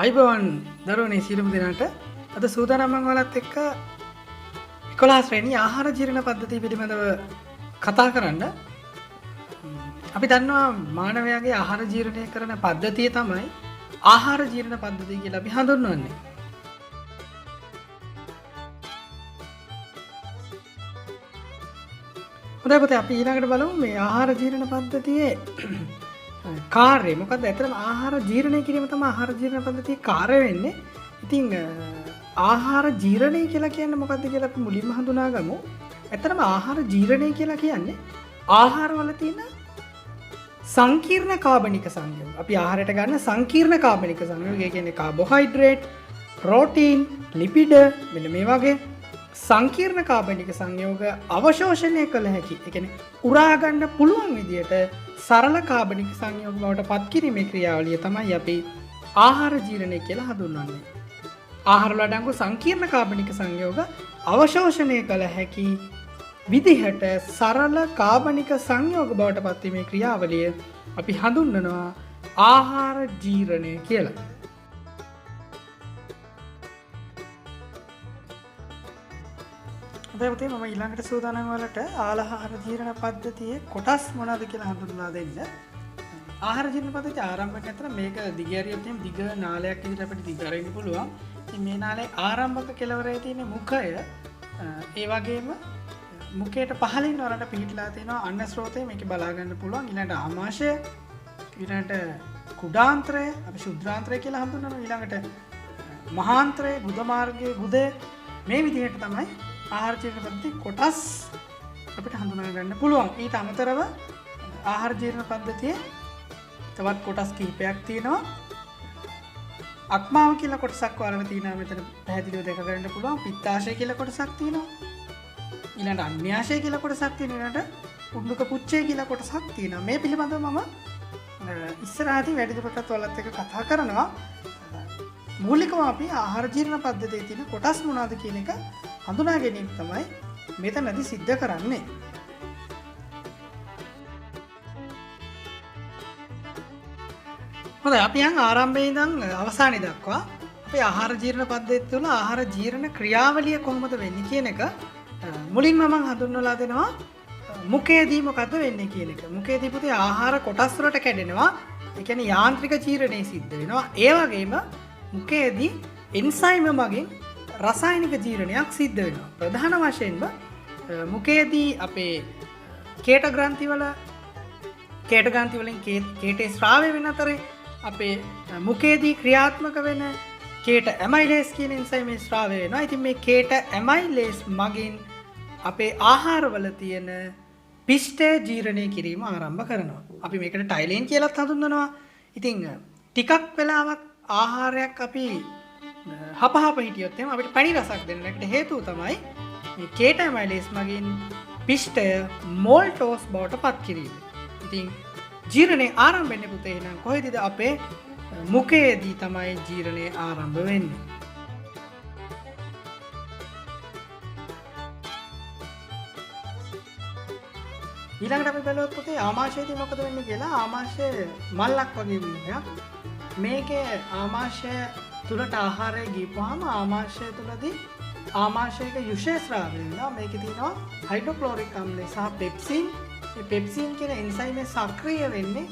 අයිබෝන් දරුවනේ සියලුම දෙනාට අද සූදානම් මම ඔයාලත් එක්ක 11 වෙනි ආහාර ජීර්ණ පද්ධතිය පිළිබඳව කතා කරන්න. අපි දන්නවා මානවයාගේ ආහාර ජීර්ණය කරන පද්ධතිය තමයි ආහාර ජීර්ණ පද්ධතිය කියලා අපි හඳුන්වන්නේ. හොඳයි පුතේ අපි ඊළඟට බලමු මේ ආහාර ජීර්ණ පද්ධතියේ කාර්යය මොකක්ද? ඇත්තටම ආහාර ජීර්ණය කිරීම තමයි ආහාර ජීර්ණ පද්ධතියේ කාර්ය වෙන්නේ. ඉතින් ආහාර ජීර්ණය කියලා කියන්නේ මොකක්ද කියලා අපි මුලින්ම හඳුනාගමු. ඇත්තටම ආහාර ජීර්ණය කියලා කියන්නේ ආහාරවල තියෙන සංකීර්ණ කාබනික සංයෝග. අපි ආහාරයට ගන්න සංකීර්ණ කාබනික සංයෝග. ඒ කියන්නේ කාබෝහයිඩ්‍රේට්, ප්‍රෝටීන්, ලිපිඩ මෙන්න මේ වගේ සංකීර්ණ කාබනික සංයෝග අවශෝෂණය කළ හැකි. ඒ කියන්නේ උරා ගන්න පුළුවන් විදියට සරල කාබනික සංයෝග බවට පත් කිරීමේ ක්‍රියාවලිය තමයි අපි ආහාර ජීර්ණය කියලා හඳුන්වන්නේ. ආහාරවල අඩංගු සංකීර්ණ කාබනික සංයෝග අවශෝෂණය කළ හැකි විදිහට සරල කාබනික සංයෝග බවට පත් වීමේ ක්‍රියාවලිය අපි හඳුන්වනවා ආහාර ජීර්ණය කියලා. දැන් මම ඊළඟට සූදානම් වලට ආහාර ජීර්ණ පද්ධතියේ කොටස් මොනවද කියලා හඳුන්වලා දෙන්න. ආහාර ජීර්ණ පද්ධතිය ආරම්භක අතර මේක දිගහැරියොත් එහෙනම් දිග නාලයක් විදිහට අපිට දිග අරින්න පුළුවන්. ඉතින් මේ නාලයේ ආරම්භක කෙළවරේ තියෙන මුඛය ඒ වගේම මුඛයට පහළින් වරට පිහිටලා තියෙනවා අන්න ස්රෝතය මේක බලා ගන්න පුළුවන්. ඊළඟට ආමාශය, ඊළඟට කුඩාන්තරය, අපි ශුද්ධාන්තරය කියලා හඳුන්වනවා. ඊළඟට මහාන්තරය, ගුද මාර්ගයේ ගුදය මේ විදිහට තමයි ආහාර ජීර්ණ පද්ධතිය කොටස් අපිට හඳුනා ගන්න පුළුවන්. ඊට අමතරව ආහාර ජීර්ණ පද්ධතියේ තවත් කොටස් කිහිපයක් තියෙනවා. අක්මාව කියලා කොටසක් වරම තියෙනවා. මෙතන පැහැදිලිව දැක ගන්න පුළුවන්. පිත්තාශය කියලා කොටසක් තියෙනවා. ඊළඟට අන්‍යාශය කියලා කොටසක් තියෙනවා. ඊළඟට උණ්ඩුක පුච්චය කියලා කොටසක් තියෙනවා. මේ පිළිබඳව මම ඉස්සරහදී වැඩිදුරටත් ඔයාලත් එක්ක කතා කරනවා. මූලිකව අපි ආහාර ජීර්ණ පද්ධතියේ තියෙන කොටස් මොනවාද කියන එක හඳුනා ගැනීම තමයි මෙතනදී සිද්ධ කරන්නේ. හොඳයි අපි යන් ආරම්භයේ ඉඳන් අවසානය දක්වා අපේ ආහාර ජීර්ණ පද්ධතිය තුළ ආහාර ජීර්ණ ක්‍රියාවලිය කොහොමද වෙන්නේ කියන එක මුලින්ම මම හඳුන්වලා දෙනවා. මුඛයේදී මොකද්ද වෙන්නේ කියන එක. මුඛයේදී පුතේ ආහාර කොටස් වලට කැඩෙනවා. ඒ කියන්නේ යාන්ත්‍රික ජීර්ණය සිද්ධ වෙනවා. ඒ වගේම මුඛයේදී එන්සයිම මගින් රසායනික ජීර්ණයක් සිද්ධ වෙනවා. ප්‍රධාන වශයෙන්ම මුඛයේදී අපේ කේට ග්‍රන්ථි වලින් කේටේ ස්‍රාවය වෙන අතරේ අපේ මුඛයේදී ක්‍රියාත්මක වෙන කේට ඇමයිලේස් කියන එන්සයිමේ ස්‍රාවය වෙනවා. ඉතින් මේ කේට ඇමයිලේස් මගින් අපේ ආහාරවල තියෙන පිෂ්ඨය ජීර්ණය කිරීම ආරම්භ කරනවා. අපි මේකට ටයිලේන් කියලාත් හඳුන්වනවා. ඉතින් ටිකක් වෙලාවක් ආහාරයක් අපි හපහප හිටියොත් එහෙනම් අපිට පැණි රසක් දෙන්න. ඒකට හේතුව තමයි මේ කේට ඇමයිලේස් මගින් පිෂ්ඨය මෝල්ටෝස් බවට පත් කිරීම. ඉතින් ජීර්ණය ආරම්භ වෙන්නේ පුතේ එහෙනම් කොහෙදද? අපේ මුඛයේදී තමයි ජීර්ණය ආරම්භ වෙන්නේ. ඊළඟට අපි බලුවොත් පුතේ ආමාශයේදී මොකද වෙන්නේ කියලා. ආමාශය මල්ලක් වගේ වීමයක්. මේකේ ආමාශය තුලට ආහාරය ගිහපුවාම ආමාශය තුලදී ආමාශයක යුෂය ස්‍රාවය වෙනවා. මේකේ තියෙනවා හයිඩ්‍රොක්ලෝරික් අම්ලය සහ පෙප්සින්. මේ පෙප්සින් කියන එන්සයිම සක්‍රිය වෙන්නේ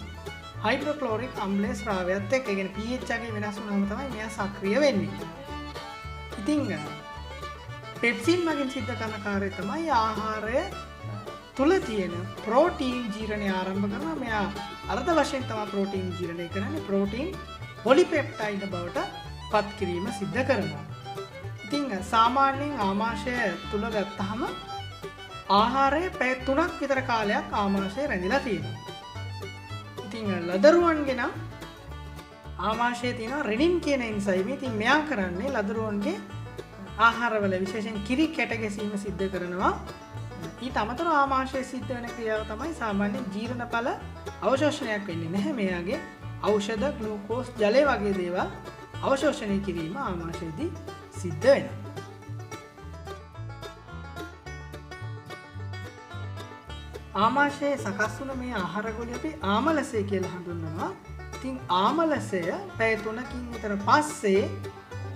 හයිඩ්‍රොක්ලෝරික් අම්ලයේ ස්‍රාවයත් එක්ක. ඒ කියන්නේ pH එකේ වෙනස් වුනහම තමයි මෙයා සක්‍රිය වෙන්නේ. ඉතින් පෙප්සින් මගින් සිද්ධ කරන කාර්යය තමයි ආහාරය තුල තියෙන ප්‍රෝටීන් ජීර්ණය ආරම්භ කරනවා. මෙයා අර්ධ වශයෙන් තමයි ප්‍රෝටීන් ජීර්ණය කරන්නේ. ප්‍රෝටීන් පොලිපෙප්ටයිඩ් බවට පත් කිරීම සිද්ධ කරනවා. ඉතින් සාමාන්‍යයෙන් ආමාශය තුල ගත්තාම ආහාරය පැය 3ක් විතර කාලයක් ආමාශය රැඳිලා තියෙනවා. ඉතින් ලදරුවන්ගේ නම් ආමාශයේ තියෙන රෙනින් කියන එන්සයිම. ඉතින් මෙයා කරන්නේ ලදරුවන්ගේ ආහාරවල විශේෂයෙන් කිරි කැට ගැසීම සිද්ධ කරනවා. ඊට අමතරව ආමාශයේ සිද්ධ වෙන ක්‍රියාව තමයි සාමාන්‍ය ජීර්ණඵල අවශෝෂණයක් වෙන්නේ නැහැ. මෙයාගේ ඖෂධ, ග්ලූකෝස්, ජලය වගේ දේවල් අවශෝෂණය කිරීම ආමාශයේදී සිද්ධ වෙනවා. ආමාශයේ සකස් වුණ මේ ආහාර ගොඩ අපි ආමලසය කියලා හඳුන්වනවා. ඉතින් ආමලසය පැය 3කින් විතර පස්සේ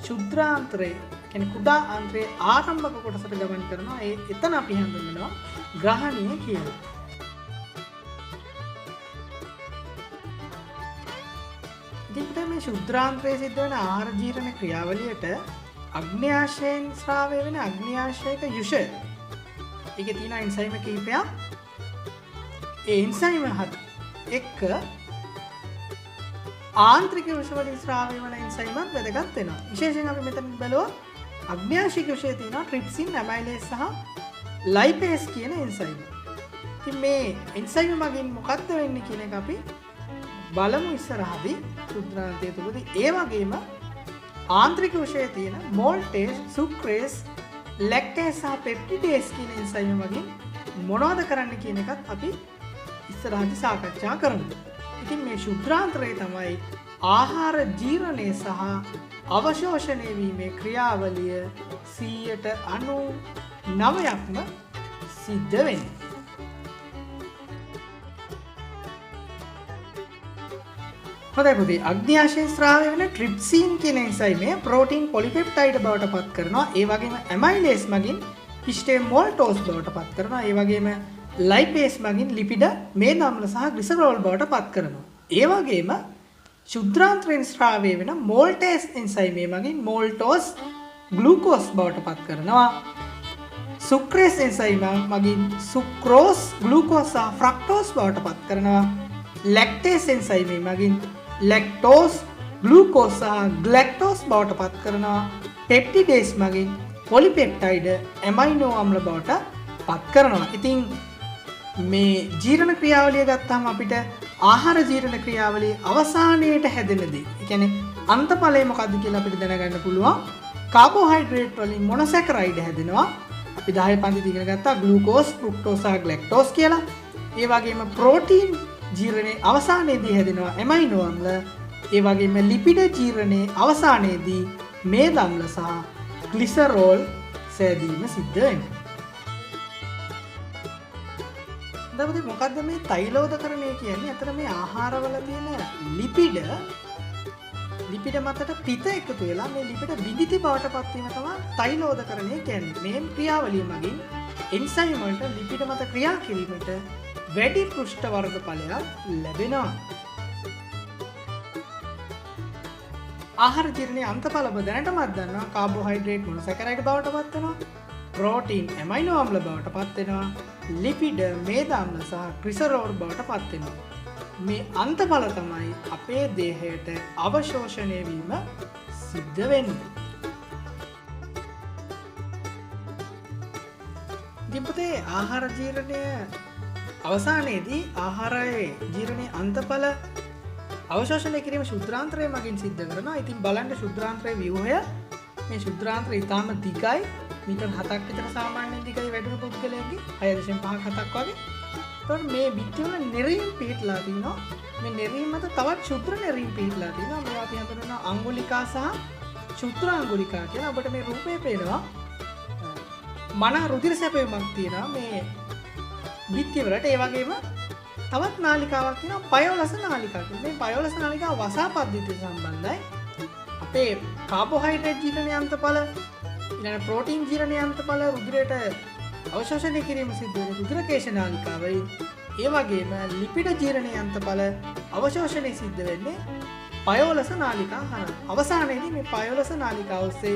ශුද්ධාන්තරයේ කියන්නේ කුඩා ආන්ත්‍රයේ ආරම්භක කොටසට ගමන් කරනවා. එතන අපි හඳුන්වනවා ග්‍රහණීය කියලා. ඉතින් මේ ශුද්ධාන්තරයේ සිද්ධ වෙන ආහාර ජීර්ණ ක්‍රියාවලියට අග්න්‍යාශයෙන් ස්‍රාවය වෙන අග්න්‍යාශයක යුෂය. ඒකේ තියෙන එන්සයිම කීපයක්. ඒ එන්සයිම එක්ක ආන්ත්‍රික යුෂ වලින් ස්‍රාවය වෙන එන්සයිමත් වැදගත් වෙනවා. විශේෂයෙන් අපි මෙතන බලුවා අග්න්‍යාශික යුෂයේ තියෙන ට්‍රිප්සින්, ඇමයිලේස් සහ ලයිපේස් කියන එන්සයිම. ඉතින් මේ එන්සයිම මගින් මොකක්ද වෙන්නේ කියන එක අපි බලමු ඉස්සරහදී ශුද්ධාන්තය තුලදී. ඒ වගේම ආන්ත්‍රික යුෂයේ තියෙන මෝල්ටේස්, සුක්‍රේස්, ලැක්ටේස් සහ පෙප්ටිඩේස් කියන එන්සයිම මගින් මොනවද කරන්න කියන එකත් අපි ඉස්සරහදී සාකච්ඡා කරමු. ඉතින් මේ ශුද්ධාන්තරය තමයි ආහාර ජීර්ණය සහ අවශෝෂණය වීමේ ක්‍රියාවලිය 99%ක්ම සිද්ධ වෙන්නේ. හොඳයි පුතේ, අග්න්‍යාශයෙන් ස්‍රාවය වෙන ට්‍රිප්සින් කියන එන්සයිමය ප්‍රෝටීන් පොලිපෙප්ටයිඩ් බවට පත් කරනවා. ඒ වගේම ඇමයිලේස් මගින් හිස්ටේන් මෝල්ටෝස් බවට පත් කරනවා. ඒ වගේම ලයිපේස් මගින් ලිපිඩ මේද අම්ල සහ ග්ලිසරෝල් බවට පත් කරනවා. ඒ වගේම ශුද්ධාන්තරයෙන් ස්‍රාවය වෙන මෝල්ටේස් එන්සයිමය මගින් මෝල්ටෝස් ග්ලූකෝස් බවට පත් කරනවා. සුක්‍රේස් එන්සයිම මගින් සුක්‍රෝස් ග්ලූකෝස් සහ ෆ්‍රක්ටෝස් බවට පත් කරනවා. ලැක්ටේස් එන්සයිමය මගින් ලැක්ටෝස් ග්ලූකෝස් සහ ග්ලැක්ටෝස් බවට පත් කරනවා. පෙප්ටිඩේස් මගින් පොලිපෙප්ටයිඩ් ඇමයිනෝ අම්ල බවට පත් කරනවා. ඉතින් මේ ජීර්ණ ක්‍රියාවලිය ගත්තාම අපිට ආහාර ජීර්ණ ක්‍රියාවලියේ අවසානයේට හැදෙන දේ, ඒ කියන්නේ අන්තඵලය මොකද්ද කියලා අපිට දැනගන්න පුළුවන්. කාබෝහයිඩ්‍රේට් වලින් මොනොසැකරයිඩ් හැදෙනවා. අපි 10 පන්තිදී ඉගෙන ගත්තා ග්ලූකෝස්, ෆ්‍රුක්ටෝස් සහ ග්ලැක්ටෝස් කියලා. ඒ වගේම ප්‍රෝටීන් ජීර්ණයේ අවසානයේදී හැදෙනවා ඇමයිනෝ අම්ල. ඒ වගේම ලිපිඩ ජීර්ණයේ අවසානයේදී මේද අම්ල සහ ග්ලිසරෝල් සෑදීම සිද්ධ වෙනවා. දැන් මොකද්ද මේ තෛලෝදකරණය කියන්නේ? අතන මේ ආහාරවල තියෙන ලිපිඩ මතට පිත එකතු වෙලා මේ ලිපිඩ විදිති බවට පත් වීම තමයි තෛලෝදකරණය කියන්නේ. මේ ක්‍රියාවලිය මගින් එන්සයිම් වලට ලිපිඩ මත ක්‍රියා කිරීමට වැඩි පෘෂ්ඨ වර්ගඵලයක් ලැබෙනවා. ආහාර ජීර්ණයේ අන්තඵල ඔබ දැනටමත් දන්නවා. කාබෝහයිඩ්‍රේට් මොනොසැකරයිඩ් බවට පත් වෙනවා. ප්‍රෝටීන් ඇමයිනෝ අම්ල බවට පත් වෙනවා. ලිපිඩ මේද අම්ල සහ ග්ලිසරෝල් බවට පත් වෙනවා. මේ අන්තඵල තමයි අපේ දේහයට අවශෝෂණය වීම සිද්ධ වෙන්නේ. දීපතේ ආහාර ජීර්ණය අවසානයේදී ආහාරයේ ජීර්ණයේ අන්තඵල අවශෝෂණය කිරීම ශුද්ධාන්තරය මගින් සිද්ධ කරනවා. ඉතින් බලන්න ශුද්ධාන්තරයේ ව්‍යුහය මේ ශුද්ධාන්තරය ඊටාම දිගයි. මීටර් 7ක් විතර සාමාන්‍යයෙන් දිගයි වැඩිම පුද්ගලයෙක්ගේ 6.5ක් 7ක් වගේ. එතකොට මේ බිත්ති වල නෙරීම් පිහිටලා තිනවා. මේ නෙරීම් මත තවත් ශුද්ධ නෙරීම් පිහිටලා තිනවා. මේවා අපි හඳුන්වනවා අංගුලිකා සහ ශුද්ධාංගුලිකා කියලා. අපිට මේ රූපේ පේනවා. මන රුධිර සැපයීමක් තියෙනවා මේ බිත්ති වලට. ඒ වගේම තවත් නාලිකාවක් තියෙනවා පයෝලස නාලිකා කියලා. මේ පයෝලස නාලිකාව වසා පද්ධතියට සම්බන්ධයි. අපේ කාබෝහයිඩ්‍රේට් ජීර්ණයේ අන්තඵල ඊළඟ ප්‍රෝටීන් ජීර්ණයේ අන්තඵල රුධිරයට අවශෝෂණය කිරීම සිද්ධ වෙන රුධිර කේශ නාලිකාවයි. ඒ වගේම ලිපිඩ ජීර්ණයේ අන්තඵල අවශෝෂණය සිද්ධ වෙන්නේ පයෝලස නාලිකා හරහා. අවසානයේදී මේ පයෝලස නාලිකාව ඔස්සේ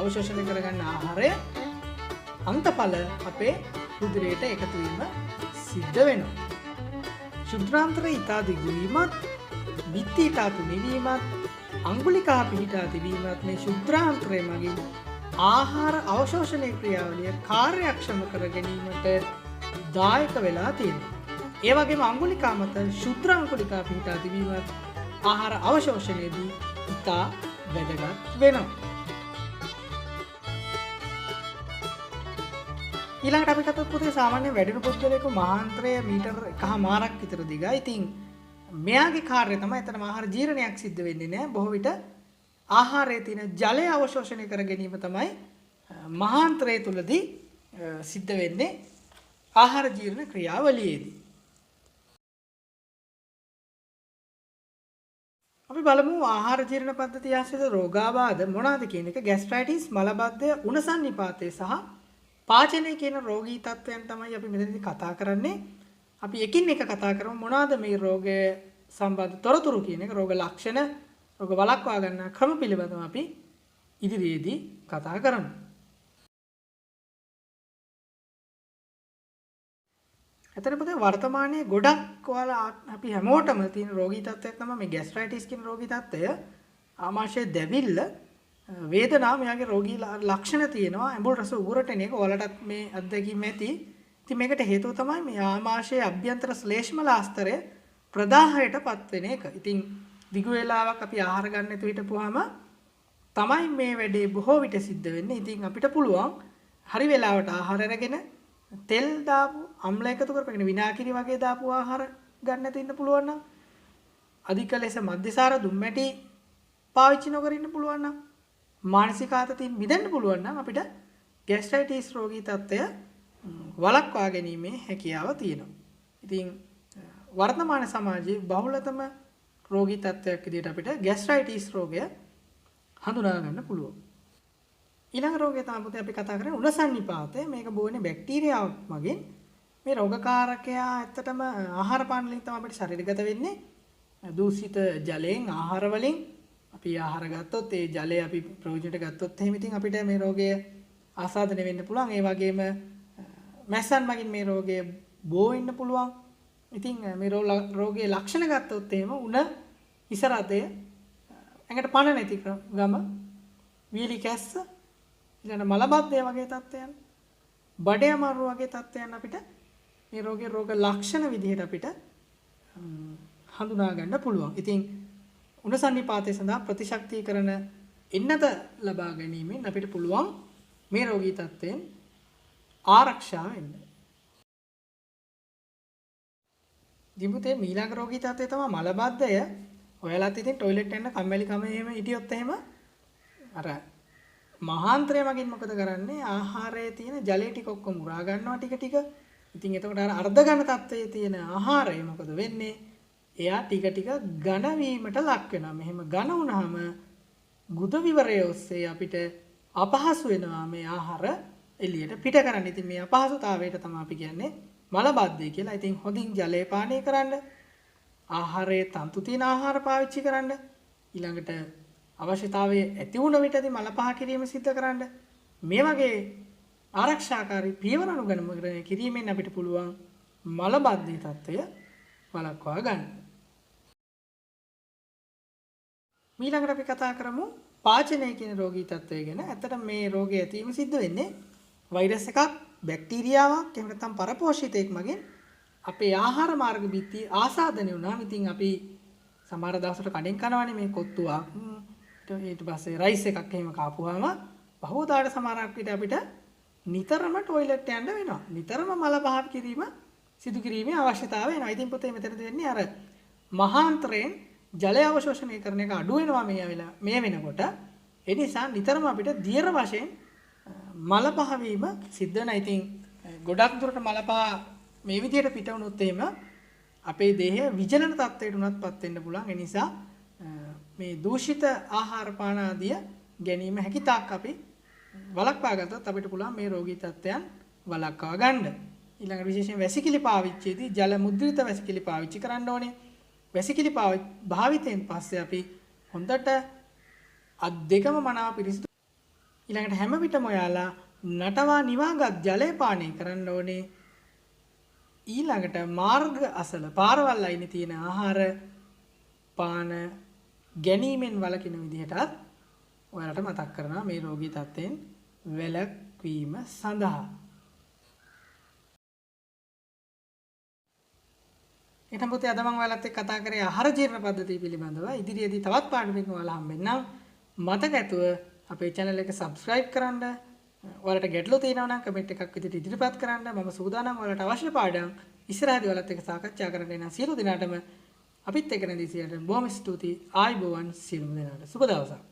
අවශෝෂණය කරගන්න ආහාරය අන්තඵල අපේ රුධිරයට එකතු වීම සිද්ධ වෙනවා. ශුද්ධාන්තරය ඉතා දිගු වීමත්, බිත්ති ඉතා තුනී වීමත්, අංගුලිකා පිහිටා තිබීමත් මේ ශුද්ධාන්තරය මගින් ආහාර අවශෝෂණය ක්‍රියාවලිය කාර්යක්ෂම කර ගැනීමට දායක වෙලා තියෙනවා. ඒ වගේම අංගුලිකා මත ශුද්ධාංගුලිකා පිහිටා තිබීමත් ආහාර අවශෝෂණයේදී ඉතා වැදගත් වෙනවා. ඊළඟට අපි කතා පුතේ සාමාන්‍ය වැඩිපුර පුද්ගලයෙකු මහාන්තරය මීටර 1.5ක් විතර දිගයි. ඉතින් මෙයාගේ කාර්යය තමයි එතනම ආහාර ජීර්ණයක් සිද්ධ වෙන්නේ නැහැ. බොහෝ විට ආහාරයේ තියෙන ජලය අවශෝෂණය කර ගැනීම තමයි මහාන්තරය තුලදී සිද්ධ වෙන්නේ ආහාර ජීර්ණ ක්‍රියාවලියේදී. අපි බලමු ආහාර ජීර්ණ පද්ධතිය ආශ්‍රිත රෝගාබාධ මොනවාද කියන එක. ગેස්ට්‍රයිටිස්, මලබද්ධය, උණසන්නිපාතය සහ පාචනය කියන රෝගී තත්ත්වයන් තමයි අපි මෙතනදී කතා කරන්නේ. අපි එකින් එක කතා කරමු මොනවාද මේ රෝගය සම්බන්ධ තොරතුරු කියන එක, රෝග ලක්ෂණ, රෝග වළක්වා ගන්න ක්‍රම පිළිබඳව අපි ඉදිරියේදී කතා කරමු. එතන පුතේ වර්තමානයේ ගොඩක් ඔයාලා අපි හැමෝටම තියෙන රෝගී තත්ත්වයක් තමයි මේ ગેස්ට්‍රයිටිස් කියන රෝගී තත්ත්වය. ආමාශය දැවිල්ල, වේදනාව, මෙයාගේ රෝගී ලක්ෂණ තියෙනවා. ඇඹුල් රස උගුරට එන එක ඔයාලටත් මේ අත්දැකීම් ඇති. ඉතින් මේකට හේතුව තමයි මේ ආමාශයේ අභ්‍යන්තර ශ්ලේෂ්මල ආස්තරය ප්‍රදාහයටපත් වෙන එක. ඉතින් දිගු වේලාවක් අපි ආහාර ගන්න නැතුව හිටපුවාම තමයි මේ වැඩේ බොහෝ විට සිද්ධ වෙන්නේ. ඉතින් අපිට පුළුවන් හරි වෙලාවට ආහාර අරගෙන තෙල් දාපු, අම්ල එකතු කරපගෙන විනාකිරි වගේ දාපු ආහාර ගන්න නැතුව ඉන්න පුළුවන් නම්, අධික ලෙස මද්යසාර දුම්මැටි පාවිච්චි නොකර ඉන්න පුළුවන් නම්, මානසික ආතතියෙන් මිදෙන්න පුළුවන් නම් අපිට ગેස්ට්‍රයිටිස් රෝගී තත්ත්වය වළක්වා ගැනීමේ හැකියාව තියෙනවා. ඉතින් වර්තමාන සමාජයේ බහුලතම රෝගී තත්ත්වයක් විදිහට අපිට ગેස්ට්‍රයිටිස් රෝගය හඳුනා ගන්න පුළුවන්. ඊළඟ රෝගය තමයි පුතේ අපි කතා කරන්නේ උණසන්නිපාතය. මේක බොන්නේ බැක්ටීරියාවක් මගින්. මේ රෝගකාරකයා ඇත්තටම ආහාර පාන වලින් තමයි අපිට ශරීරගත වෙන්නේ. දූෂිත ජලයෙන්, ආහාර වලින් අපි ආහාර ගත්තොත් ඒ ජලය අපි ප්‍රයෝජනට ගත්තොත් එහෙම ඉතින් අපිට මේ රෝගය ආසාදනය වෙන්න පුළුවන්. ඒ වගේම මැස්සන් මගින් මේ රෝගය බෝ වෙන්න පුළුවන්. ඉතින් මේ රෝගයේ ලක්ෂණ ගත්තොත් එහෙම උණ, ඉසරදය, ඇඟට පණ නැති ගම, වීලි කැස්ස, ඊළඟ මලබද්ධය වගේ තත්ත්වයන්, බඩේ අමාරු වගේ තත්ත්වයන් අපිට මේ රෝගයේ රෝග ලක්ෂණ විදිහට අපිට හඳුනා ගන්න පුළුවන්. ඉතින් උණසන්නිපාතය සඳහා ප්‍රතිශක්තිකරණ එන්නත ලබා ගැනීමෙන් අපිට පුළුවන් මේ රෝගී තත්ත්වයෙන් ආරක්ෂා වෙන්න. දිමුතේ ඊළඟ රෝගී තත්ත්වය තමයි මලබද්ධය. ඔයාලත් ඉතින් টয়ලට් යන්න කම්මැලි කම එහෙම හිටියොත් එහෙම අර මහාන්තරය මගින් මොකද කරන්නේ? ආහාරයේ තියෙන ජලය ටික ඔක්කොම උරා ගන්නවා ටික ටික. ඉතින් එතකොට අර අර්ධ ඝන තත්ත්වයේ තියෙන ආහාරය මොකද වෙන්නේ? එයා ටික ටික ඝන වීමට ලක් වෙනවා. මෙහෙම ඝන වුණාම ගුද විවරය ඔස්සේ අපිට අපහසු වෙනවා මේ ආහාර එළියට පිට කරන්න. ඉතින් මේ අපහසුතාවයට තමයි අපි කියන්නේ මලබද්ධය කියලා. ඉතින් හොඳින් ජලය පානය කරන්න, ආහාරයේ තන්තු තියෙන ආහාර පාවිච්චි කරන්න, ඊළඟට අවශ්‍යතාවයේ ඇති වුණ විටදී මල පහ කිරීම සිද්ධ කරන්න. මේ වගේ ආරක්ෂාකාරී පියවර අනුගමනය කිරීමෙන් අපිට පුළුවන් මලබද්ධය තත්ත්වය වළක්වා ගන්න. ඊළඟට අපි කතා කරමු පාචනය කියන රෝගී තත්ත්වය ගැන. ඇත්තටම මේ රෝගය ඇතිවීම සිද්ධ වෙන්නේ වෛරස් එකක්, බැක්ටීරියාවක්, එහෙම නැත්නම් පරපෝෂිතයෙක් මගින් අපේ ආහාර මාර්ග බිත්තිය ආසාදනය වුණාම ඉතින් අපි සමහර දවසට කඩෙන් කනවනේ මේ කොත්තුවක්, ඊට පස්සේ රයිස් එකක් එහෙම කාපුවාම බහුදාට සමහරක් විට අපිට නිතරම টয়ලට් යන්න වෙනවා. නිතරම මල පහ කිරීම සිදු කිරීමේ අවශ්‍යතාවය එනවා. ඉතින් පුතේ මෙතනදී වෙන්නේ අර මහාන්තරයෙන් ජලය අවශෝෂණය කරන එක අඩු වෙනවා මේ වෙනකොට. ඒ නිසා නිතරම අපිට දියර වශයෙන් මල පහ වීම සිද්ධ වෙනවා. ඉතින් ගොඩක් දුරට මල පහ මේ විදිහට පිට වුණොත් එහෙම අපේ දේහය විජලන තත්ත්වයට උනත්පත් වෙන්න පුළුවන්. ඒ නිසා මේ දූෂිත ආහාර පාන ආදිය ගැනීම හැකි තාක් අපි වළක්වා ගත්තොත් අපිට පුළුවන් මේ රෝගී තත්ත්වයන් වළක්වා ගන්න. ඊළඟට විශේෂයෙන් වැසිකිලි පාවිච්චියේදී ජල මුද්‍රිත වැසිකිලි පාවිච්චි කරන්න ඕනේ. වැසිකිලි භාවිතයෙන් පස්සේ අපි හොඳට අත් දෙකම මනාව පිරිසිදු. ඊළඟට හැම විටම ඔයාලා නටවා නිවාගත් ජලය පානය කරන්න ඕනේ. ඊළඟට මාර්ග අසල පාරවල් අයිනේ තියෙන ආහාර පාන ගැනීමෙන් වළකින විදිහටත් ඔයාලට මතක් කරනවා මේ රෝගී තත්ත්වයෙන් වැළැක්වීම සඳහා. එහෙනම් පුතේ අද මම ඔයාලත් එක්ක කතා කරේ ආහාර ජීර්ණ පද්ධතිය පිළිබඳව. ඉදිරියේදී තවත් පාඩමකින් ඔයාලා හම්බෙන්නම්. මතක ඇතුව අපේ channel එක subscribe කරන්න. ඔයාලට ගැටලු තියෙනවා නම් කමෙන්ට් එකක් විදිහට ඉදිරිපත් කරන්න. මම සූදානම් ඔයාලට අවශ්‍ය පාඩම් ඉස්සරහදී ඔයාලත් එක්ක සාකච්ඡා කරන්න එන සියලු දෙනාටම අපිත් එක්ක නැදී සියයට බොහොම ස්තුතියි. ආයුබෝවන් සියලුම දෙනාට. සුබ දවසක්.